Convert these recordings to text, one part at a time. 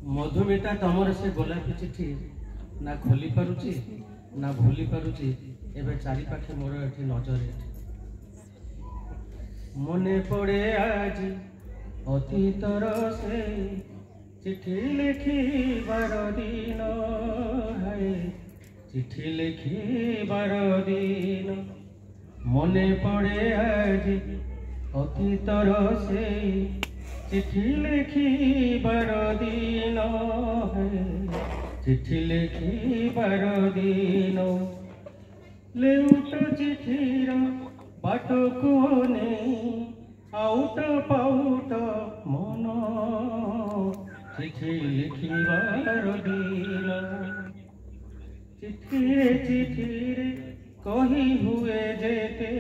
मधुमिता तमर से गोलापी चिठी ना खोली पारुची ना भूली पारुची एबे चारि पाखे मोर एठी नजर मने पड़े आज अतीतर से चिठी लिखी बार दिन है चिठी लिखी बार दिन मने पड़े आज अतीतर से चिठी लिखी बार दिन है चिठी लिखी बार दिन लेउट चिठीर बाट को नहीं आउट पाउट मन चिठी लिखी बार दिन चिठीरे कही हुए जेते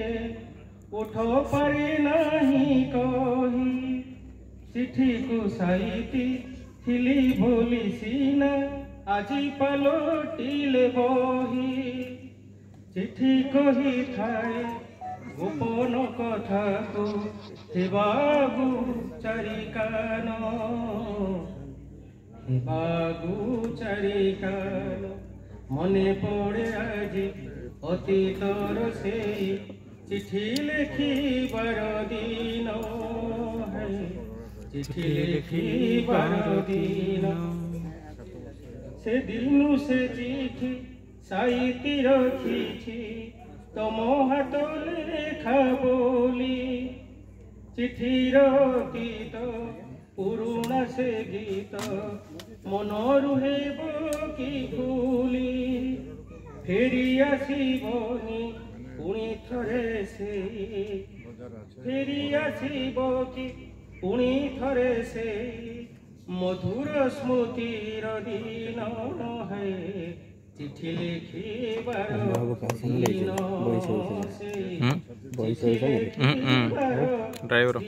उठ पारे नहीं कही चिठी को साइती थिली भूली सीना आजी पलटिले बही चिठी कही थाए गोपन कथा को हेबागु चारिकान मने पड़े आज अतीतर से चिठी लिखी बार दिन है चिठी लिखी बार दिन से दिनु से चिठी साइती रखी तम हाथ लेखा बोली चिठीर गीत पुरुणा से गीत मन रुहेब कि भूली फेरी आसबनी पुणी थरे से फेरी आसब कि पुणी थरे से मधुर स्मृतिर दिन है चिठी लिखी बार दिन से ड्राइवर